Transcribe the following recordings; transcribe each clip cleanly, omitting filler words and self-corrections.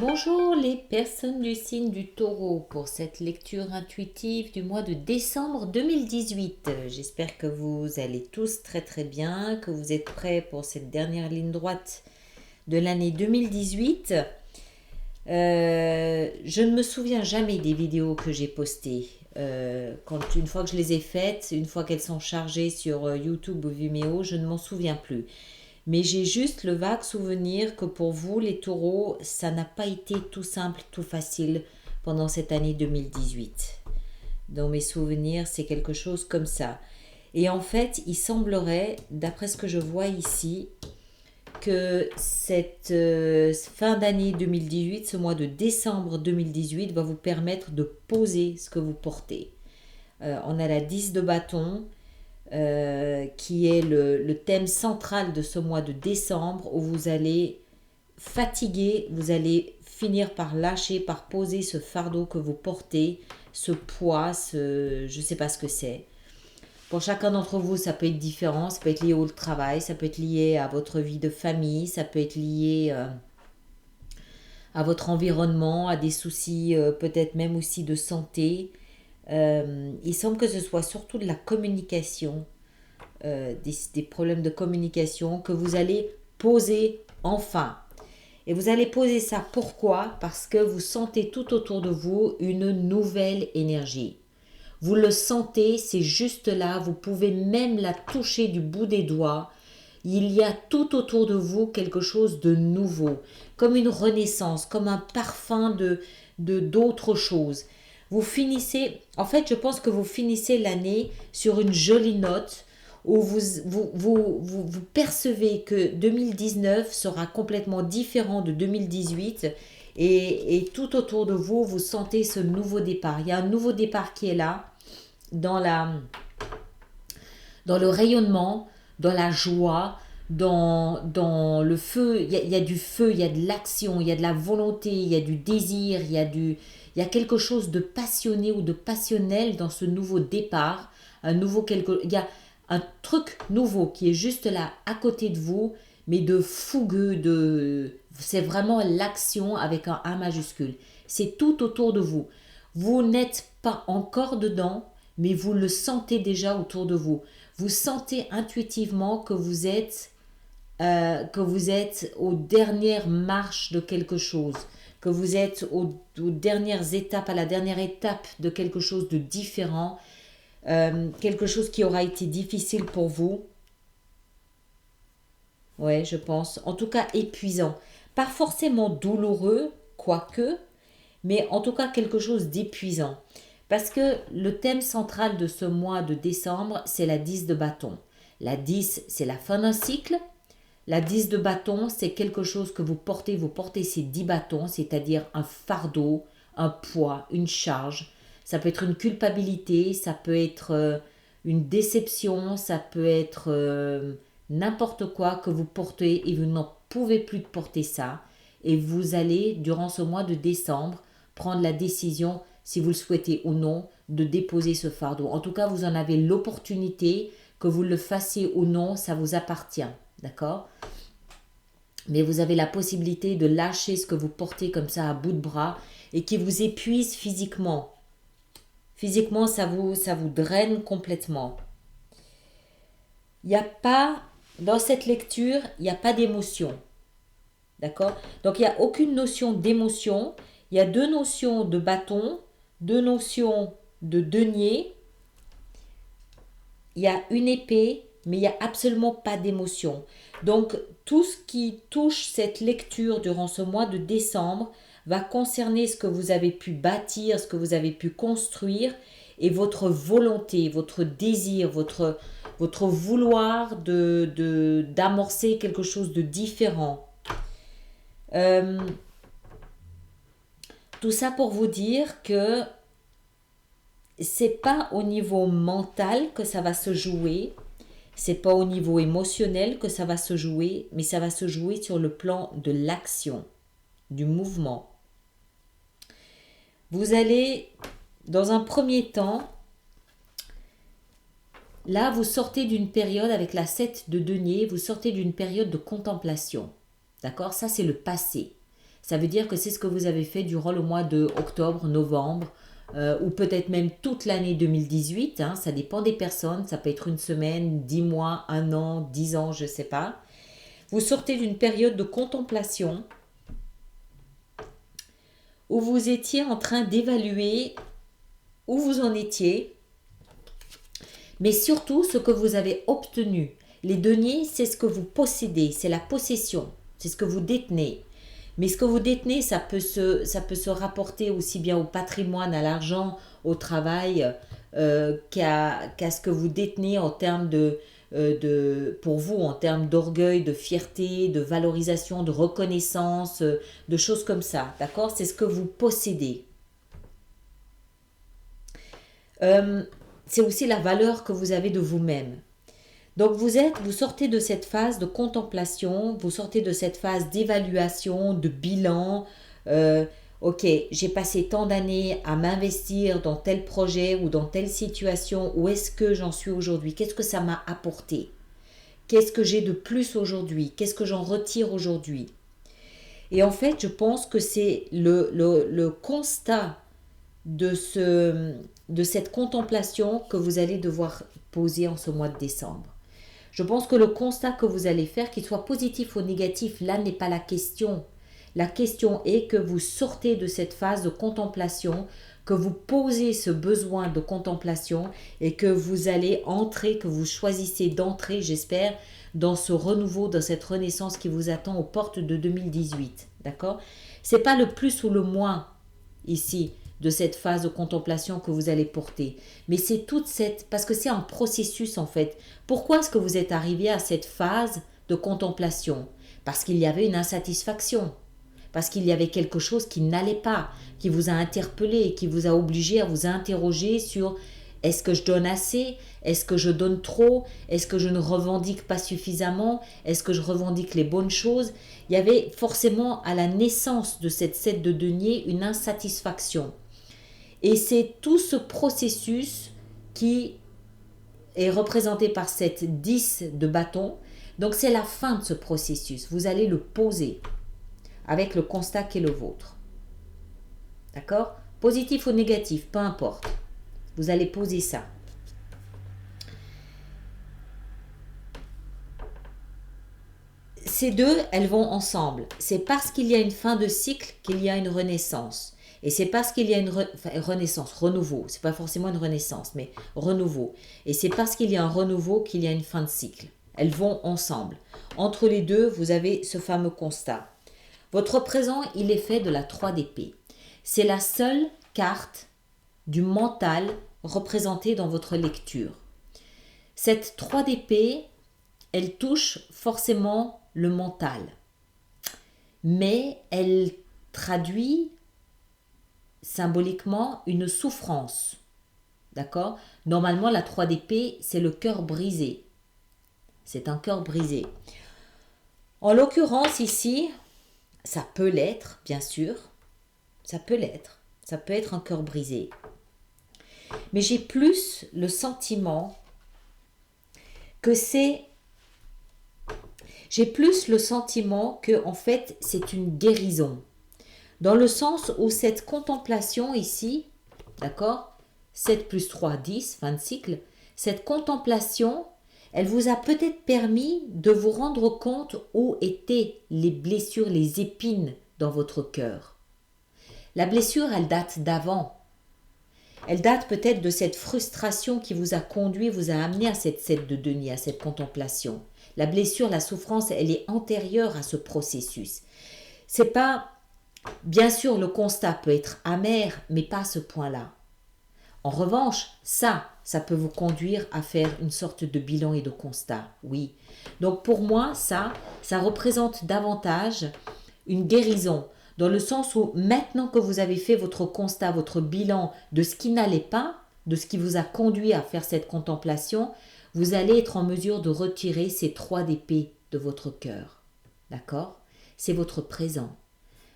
Bonjour les personnes du signe du Taureau pour cette lecture intuitive du mois de décembre 2018. J'espère que vous allez tous très très bien, que vous êtes prêts pour cette dernière ligne droite de l'année 2018. Je ne me souviens jamais des vidéos que j'ai postées. Une fois que je les ai faites, une fois qu'elles sont chargées sur YouTube ou Vimeo, je ne m'en souviens plus. Mais j'ai juste le vague souvenir que pour vous, les taureaux, ça n'a pas été tout simple, tout facile pendant cette année 2018. Dans mes souvenirs, c'est quelque chose comme ça. Et en fait, il semblerait, d'après ce que je vois ici, que cette fin d'année 2018, ce mois de décembre 2018, va vous permettre de poser ce que vous portez. On a la 10 de bâton, qui est le thème central de ce mois de décembre, où vous allez fatiguer, vous allez finir par lâcher, par poser ce fardeau que vous portez, ce poids, je ne sais pas ce que c'est. Pour chacun d'entre vous, ça peut être différent, ça peut être lié au travail, ça peut être lié à votre vie de famille, ça peut être lié à votre environnement, à des soucis peut-être même aussi de santé. Il semble que ce soit surtout de la communication, des problèmes de communication que vous allez poser enfin. Et vous allez poser ça pourquoi? Parce que vous sentez tout autour de vous une nouvelle énergie. Vous le sentez, c'est juste là, vous pouvez même la toucher du bout des doigts. Il y a tout autour de vous quelque chose de nouveau, comme une renaissance, comme un parfum d'autre chose. Vous finissez, en fait, je pense que vous finissez l'année sur une jolie note où vous percevez que 2019 sera complètement différent de 2018 et tout autour de vous, vous sentez ce nouveau départ. Il y a un nouveau départ qui est là, dans le rayonnement, dans la joie, dans le feu. Il y a du feu, il y a de l'action, il y a de la volonté, il y a du désir, il y a quelque chose de passionné ou de passionnel dans ce nouveau départ. Il y a un truc nouveau qui est juste là à côté de vous, mais de fougueux, c'est vraiment l'action avec un A majuscule. C'est tout autour de vous. Vous n'êtes pas encore dedans, mais vous le sentez déjà autour de vous. Vous sentez intuitivement que vous êtes aux dernières marches de quelque chose, que vous êtes aux dernières étapes, à la dernière étape de quelque chose de différent, quelque chose qui aura été difficile pour vous. Ouais, je pense. En tout cas, épuisant. Pas forcément douloureux, quoique, mais en tout cas quelque chose d'épuisant. Parce que le thème central de ce mois de décembre, c'est la 10 de bâton. La 10, c'est la fin d'un cycle. La 10 de bâton, c'est quelque chose que vous portez ces 10 bâtons, c'est-à-dire un fardeau, un poids, une charge. Ça peut être une culpabilité, ça peut être une déception, ça peut être n'importe quoi que vous portez et vous n'en pouvez plus de porter ça. Et vous allez, durant ce mois de décembre, prendre la décision, si vous le souhaitez ou non, de déposer ce fardeau. En tout cas, vous en avez l'opportunité, que vous le fassiez ou non, ça vous appartient. D'accord? Mais vous avez la possibilité de lâcher ce que vous portez comme ça à bout de bras et qui vous épuise physiquement. Physiquement, ça vous draine complètement. Il n'y a pas, dans cette lecture, il n'y a pas d'émotion. D'accord? Donc, il n'y a aucune notion d'émotion. Il y a deux notions de bâton, deux notions de denier. Il y a une épée, mais il n'y a absolument pas d'émotion. Donc, tout ce qui touche cette lecture durant ce mois de décembre va concerner ce que vous avez pu bâtir, ce que vous avez pu construire et votre volonté, votre désir, votre vouloir d'amorcer quelque chose de différent. Tout ça pour vous dire que c'est pas au niveau mental que ça va se jouer, c'est pas au niveau émotionnel que ça va se jouer, mais ça va se jouer sur le plan de l'action, du mouvement. vous allez, dans un premier temps, là, vous sortez d'une période avec la 7 de denier, vous sortez d'une période de contemplation. D'accord? Ça, c'est le passé. Ça veut dire que c'est ce que vous avez fait durant le mois de octobre, novembre, ou peut-être même toute l'année 2018. Hein, ça dépend des personnes. Ça peut être une semaine, 10 mois, un an, 10 ans, je ne sais pas. Vous sortez d'une période de contemplation où vous étiez en train d'évaluer où vous en étiez, mais surtout ce que vous avez obtenu. Les deniers, c'est ce que vous possédez, c'est la possession, c'est ce que vous détenez. Mais ce que vous détenez, ça peut se rapporter aussi bien au patrimoine, à l'argent, au travail, qu'à ce que vous détenez en termes pour vous, en termes d'orgueil, de fierté, de valorisation, de reconnaissance, de choses comme ça. D'accord? C'est ce que vous possédez. C'est aussi la valeur que vous avez de vous-même. Donc vous sortez de cette phase de contemplation, vous sortez de cette phase d'évaluation, de bilan. Ok, j'ai passé tant d'années à m'investir dans tel projet ou dans telle situation. Où est-ce que j'en suis aujourd'hui? Qu'est-ce que ça m'a apporté? Qu'est-ce que j'ai de plus aujourd'hui? Qu'est-ce que j'en retire aujourd'hui? Et en fait, je pense que c'est le constat de cette contemplation que vous allez devoir poser en ce mois de décembre. Je pense que le constat que vous allez faire, qu'il soit positif ou négatif, là n'est pas la question. La question est que vous sortez de cette phase de contemplation, que vous posez ce besoin de contemplation et que vous allez entrer, que vous choisissez d'entrer, j'espère, dans ce renouveau, dans cette renaissance qui vous attend aux portes de 2018. D'accord? C'est pas le plus ou le moins ici de cette phase de contemplation que vous allez porter. Mais c'est toute cette... Parce que c'est un processus en fait. Pourquoi est-ce que vous êtes arrivé à cette phase de contemplation? Parce qu'il y avait une insatisfaction. Parce qu'il y avait quelque chose qui n'allait pas, qui vous a interpellé, qui vous a obligé à vous interroger sur est-ce que je donne assez? Est-ce que je donne trop? Est-ce que je ne revendique pas suffisamment? Est-ce que je revendique les bonnes choses? Il y avait forcément à la naissance de cette 7 de denier une insatisfaction. Et c'est tout ce processus qui est représenté par cette 10 de bâton. Donc c'est la fin de ce processus. Vous allez le poser avec le constat qui est le vôtre. D'accord? Positif ou négatif, peu importe. Vous allez poser ça. Ces deux, elles vont ensemble. C'est parce qu'il y a une fin de cycle qu'il y a une renaissance. Et c'est parce qu'il y a une renaissance, renouveau. C'est pas forcément une renaissance, mais renouveau. Et c'est parce qu'il y a un renouveau qu'il y a une fin de cycle. Elles vont ensemble. Entre les deux, vous avez ce fameux constat. Votre présent, il est fait de la 3 d'épée. C'est la seule carte du mental représentée dans votre lecture. Cette 3 d'épée, elle touche forcément le mental. Mais elle traduit symboliquement une souffrance. D'accord? Normalement, la 3 d'épée, c'est le cœur brisé. C'est un cœur brisé. En l'occurrence, ici, ça peut l'être, bien sûr. Ça peut l'être. Ça peut être un cœur brisé. Mais j'ai plus le sentiment que j'ai plus le sentiment que, en fait, c'est une guérison. Dans le sens où cette contemplation ici, d'accord, 7 plus 3, 10, fin de cycle, cette contemplation, elle vous a peut-être permis de vous rendre compte où étaient les blessures, les épines dans votre cœur. La blessure, elle date d'avant. Elle date peut-être de cette frustration qui vous a conduit, vous a amené à cette 7 de denier, à cette contemplation. La blessure, la souffrance, elle est antérieure à ce processus. C'est pas... Bien sûr, le constat peut être amer, mais pas à ce point-là. En revanche, ça peut vous conduire à faire une sorte de bilan et de constat, oui. Donc pour moi, ça représente davantage une guérison, dans le sens où maintenant que vous avez fait votre constat, votre bilan de ce qui n'allait pas, de ce qui vous a conduit à faire cette contemplation, vous allez être en mesure de retirer ces 3 d'épée de votre cœur. D'accord? C'est votre présent.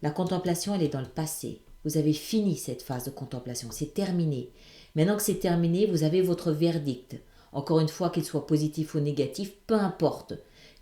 La contemplation, elle est dans le passé. Vous avez fini cette phase de contemplation, c'est terminé. Maintenant que c'est terminé, vous avez votre verdict. Encore une fois, qu'il soit positif ou négatif, peu importe.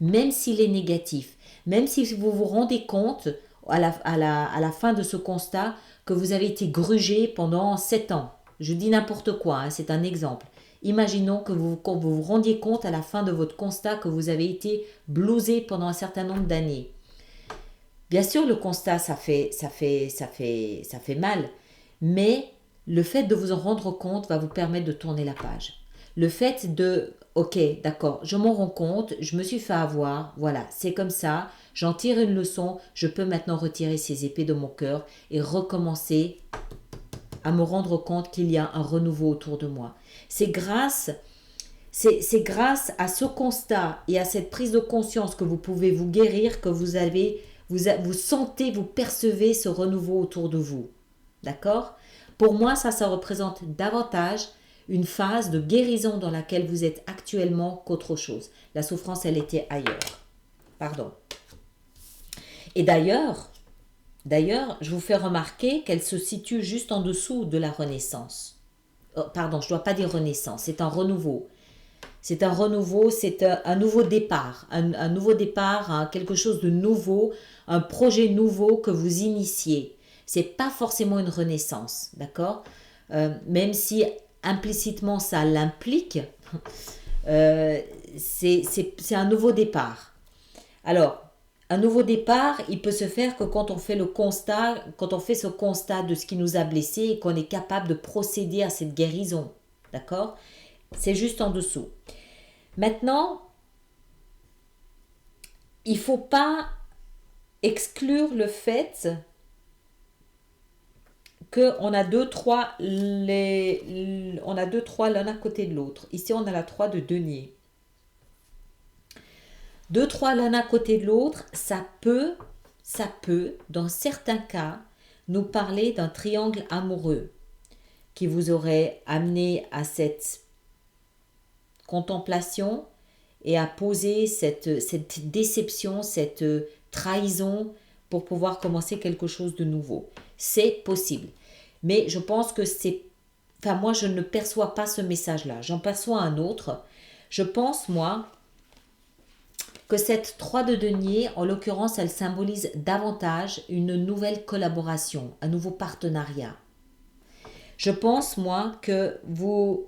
Même s'il est négatif, même si vous vous rendez compte à la fin de ce constat que vous avez été grugé pendant 7 ans. Je dis n'importe quoi, hein, c'est un exemple. Imaginons que vous vous rendiez compte à la fin de votre constat que vous avez été blousé pendant un certain nombre d'années. Bien sûr, le constat, ça fait mal, mais le fait de vous en rendre compte va vous permettre de tourner la page. Le fait de, ok, d'accord, je m'en rends compte, je me suis fait avoir, voilà, c'est comme ça, j'en tire une leçon, je peux maintenant retirer ces épées de mon cœur et recommencer à me rendre compte qu'il y a un renouveau autour de moi. C'est grâce à ce constat et à cette prise de conscience que vous pouvez vous guérir, que vous sentez, vous percevez ce renouveau autour de vous. D'accord? Pour moi, ça représente davantage une phase de guérison dans laquelle vous êtes actuellement qu'autre chose. La souffrance, elle était ailleurs. Pardon. Et d'ailleurs, je vous fais remarquer qu'elle se situe juste en dessous de la renaissance. Pardon, je ne dois pas dire renaissance, c'est un renouveau. C'est un renouveau, c'est un nouveau départ, un nouveau départ, hein, quelque chose de nouveau, un projet nouveau que vous initiez. C'est pas forcément une renaissance, d'accord? Même si implicitement ça l'implique, c'est un nouveau départ. Alors, un nouveau départ, il peut se faire que quand on fait ce constat de ce qui nous a blessés et qu'on est capable de procéder à cette guérison, d'accord? C'est juste en dessous. Maintenant, il ne faut pas exclure le fait qu'on a deux, trois l'un à côté de l'autre. Ici, on a la 3 de denier. 2, 3 l'un à côté de l'autre, ça peut, dans certains cas, nous parler d'un triangle amoureux qui vous aurait amené à cette contemplation et à poser cette déception, cette trahison pour pouvoir commencer quelque chose de nouveau. C'est possible. Mais je pense que moi, je ne perçois pas ce message-là. J'en perçois un autre. Je pense, moi, que cette 3 de denier, en l'occurrence, elle symbolise davantage une nouvelle collaboration, un nouveau partenariat. Je pense, moi, que vous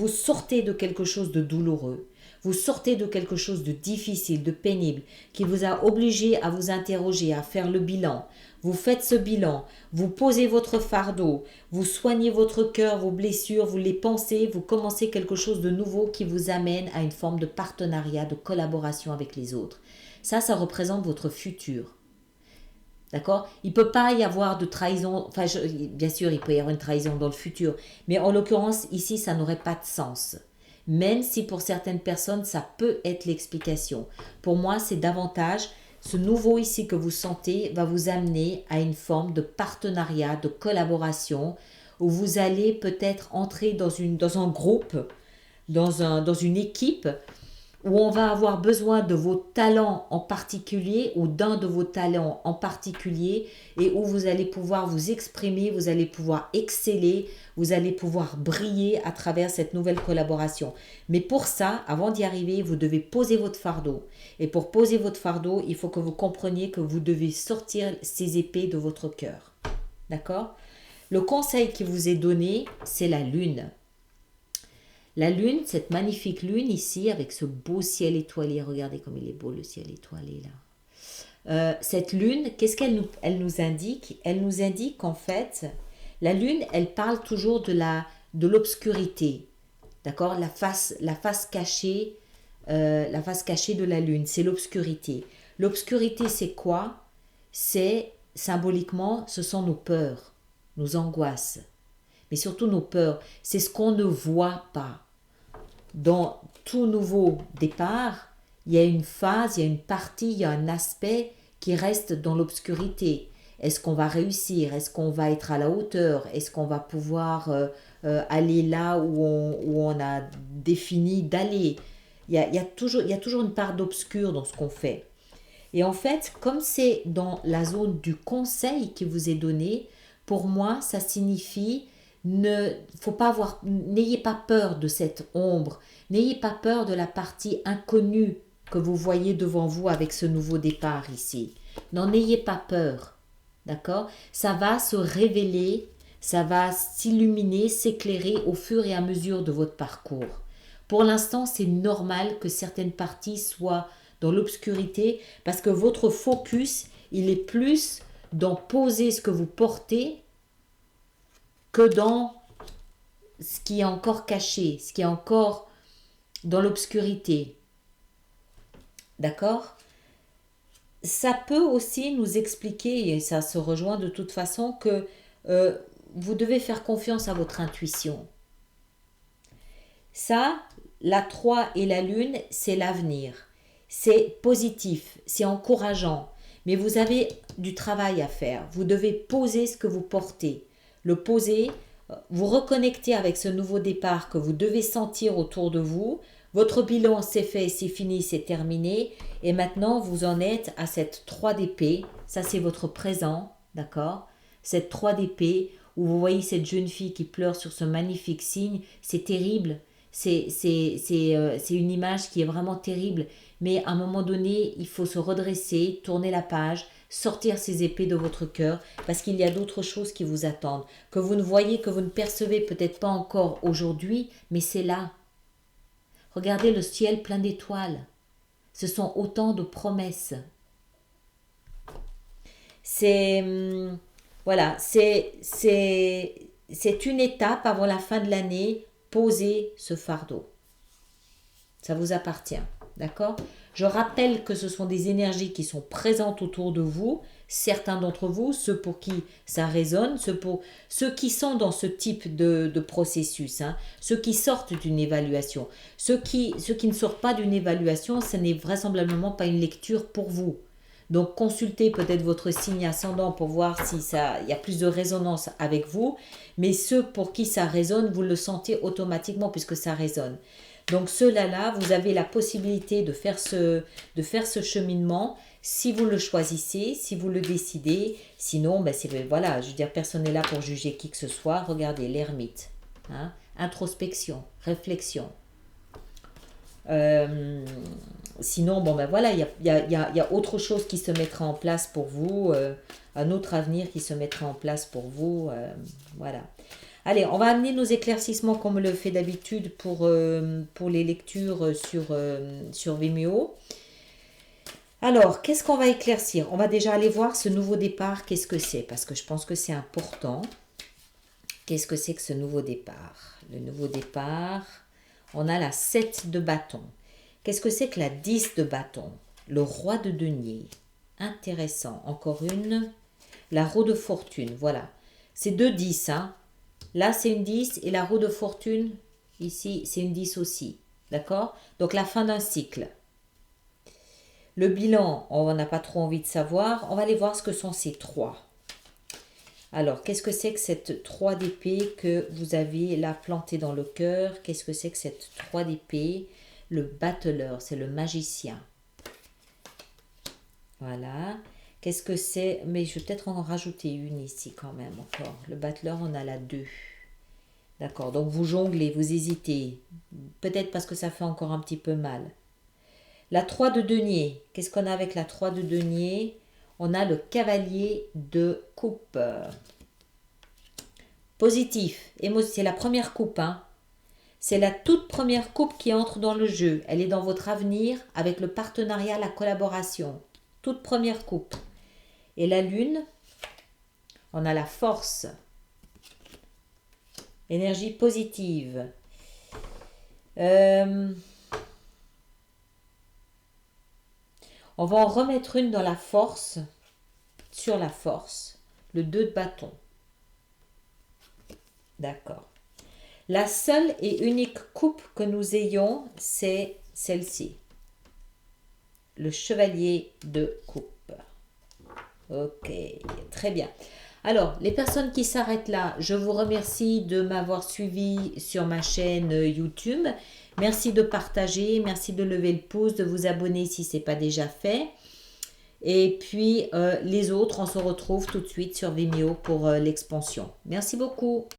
sortez de quelque chose de douloureux, vous sortez de quelque chose de difficile, de pénible, qui vous a obligé à vous interroger, à faire le bilan. Vous faites ce bilan, vous posez votre fardeau, vous soignez votre cœur, vos blessures, vous les pensez, vous commencez quelque chose de nouveau qui vous amène à une forme de partenariat, de collaboration avec les autres. Ça représente votre futur. D'accord? Il ne peut pas y avoir de trahison, bien sûr, il peut y avoir une trahison dans le futur, mais en l'occurrence, ici, ça n'aurait pas de sens. Même si pour certaines personnes, ça peut être l'explication. Pour moi, c'est davantage, ce nouveau ici que vous sentez va vous amener à une forme de partenariat, de collaboration, où vous allez peut-être entrer dans un groupe, dans une équipe, où on va avoir besoin de vos talents en particulier ou d'un de vos talents en particulier et où vous allez pouvoir vous exprimer, vous allez pouvoir exceller, vous allez pouvoir briller à travers cette nouvelle collaboration. Mais pour ça, avant d'y arriver, vous devez poser votre fardeau. Et pour poser votre fardeau, il faut que vous compreniez que vous devez sortir ces épées de votre cœur. D'accord? Le conseil qui vous est donné, c'est la lune. La lune, cette magnifique lune ici, avec ce beau ciel étoilé, regardez comme il est beau le ciel étoilé là. Cette lune, qu'est-ce qu'elle nous indique? Elle nous indique qu'en fait, la lune, elle parle toujours de l'obscurité, d'accord? La face cachée de la lune, c'est l'obscurité. L'obscurité, c'est quoi? C'est, symboliquement, ce sont nos peurs, nos angoisses, mais surtout nos peurs. C'est ce qu'on ne voit pas. Dans tout nouveau départ, il y a une phase, il y a une partie, il y a un aspect qui reste dans l'obscurité. Est-ce qu'on va réussir? Est-ce qu'on va être à la hauteur? Est-ce qu'on va pouvoir aller là où on a défini d'aller? Il y a toujours une part d'obscur dans ce qu'on fait. Et en fait, comme c'est dans la zone du conseil qui vous est donné, pour moi, ça signifie n'ayez pas peur de cette ombre, n'ayez pas peur de la partie inconnue que vous voyez devant vous avec ce nouveau départ ici. N'en ayez pas peur, d'accord? Ça va se révéler, ça va s'illuminer, s'éclairer au fur et à mesure de votre parcours. Pour l'instant, c'est normal que certaines parties soient dans l'obscurité parce que votre focus, il est plus dans poser ce que vous portez que dans ce qui est encore caché, ce qui est encore dans l'obscurité. D'accord? Ça peut aussi nous expliquer, et ça se rejoint de toute façon, que vous devez faire confiance à votre intuition. Ça, la 3 et la lune, c'est l'avenir. C'est positif, c'est encourageant, mais vous avez du travail à faire. Vous devez poser ce que vous portez. Le poser, vous reconnecter avec ce nouveau départ que vous devez sentir autour de vous. Votre bilan, c'est fait, c'est fini, c'est terminé. Et maintenant, vous en êtes à cette 3 d'épée. Ça, c'est votre présent, d'accord? Cette 3 d'épée où vous voyez cette jeune fille qui pleure sur ce magnifique signe. C'est terrible. C'est une image qui est vraiment terrible. Mais à un moment donné, il faut se redresser, tourner la page, sortir ces épées de votre cœur parce qu'il y a d'autres choses qui vous attendent, que vous ne voyez, que vous ne percevez peut-être pas encore aujourd'hui, mais c'est là. Regardez le ciel plein d'étoiles. Ce sont autant de promesses. Voilà, c'est une étape avant la fin de l'année. Posez ce fardeau. Ça vous appartient. D'accord? Je rappelle que ce sont des énergies qui sont présentes autour de vous. Certains d'entre vous, ceux pour qui ça résonne, ceux qui sont dans ce type de processus, hein, ceux qui sortent d'une évaluation. Ceux qui ne sortent pas d'une évaluation, ce n'est vraisemblablement pas une lecture pour vous. Donc consultez peut-être votre signe ascendant pour voir si il y a plus de résonance avec vous. Mais ceux pour qui ça résonne, vous le sentez automatiquement puisque ça résonne. Donc ceux-là, vous avez la possibilité de faire ce cheminement si vous le choisissez, si vous le décidez. Sinon, voilà, je veux dire, personne n'est là pour juger qui que ce soit. Regardez, l'ermite. Hein, introspection, réflexion. Sinon, voilà, il y a autre chose qui se mettra en place pour vous, un autre avenir qui se mettra en place pour vous. Voilà. Allez, on va amener nos éclaircissements comme on le fait d'habitude pour les lectures sur Vimeo. Alors, qu'est-ce qu'on va éclaircir? On va déjà aller voir ce nouveau départ, qu'est-ce que c'est? Parce que je pense que c'est important. Qu'est-ce que c'est que ce nouveau départ? Le nouveau départ, on a la 7 de bâton. Qu'est-ce que c'est que la 10 de bâton? Le roi de denier. Intéressant. Encore une. La roue de fortune, voilà. C'est 2 10, hein. Là, c'est une 10 et la roue de fortune, ici, c'est une 10 aussi. D'accord? Donc, la fin d'un cycle. Le bilan, on n'a pas trop envie de savoir. On va aller voir ce que sont ces 3. Alors, qu'est-ce que c'est que cette 3 d'épée que vous avez là plantée dans le cœur? Qu'est-ce que c'est que cette 3 d'épée? Le battleur, c'est le magicien. Voilà. Qu'est-ce que c'est? Mais je vais peut-être en rajouter une ici quand même encore. Le battleur, on a la 2. D'accord, donc vous jonglez, vous hésitez. Peut-être parce que ça fait encore un petit peu mal. La 3 de denier. Qu'est-ce qu'on a avec la 3 de denier? On a le cavalier de coupe. Positif. C'est la première coupe, hein. C'est la toute première coupe qui entre dans le jeu. Elle est dans votre avenir avec le partenariat, la collaboration. Toute première coupe. Et la lune, on a la force. Énergie positive. On va en remettre une dans la force, sur la force. Le 2 de bâton. D'accord. La seule et unique coupe que nous ayons, c'est celle-ci. Le chevalier de coupe. Ok, très bien. Alors, les personnes qui s'arrêtent là, je vous remercie de m'avoir suivi sur ma chaîne YouTube. Merci de partager, merci de lever le pouce, de vous abonner si ce n'est pas déjà fait. Et puis les autres, on se retrouve tout de suite sur Vimeo pour l'expansion. Merci beaucoup.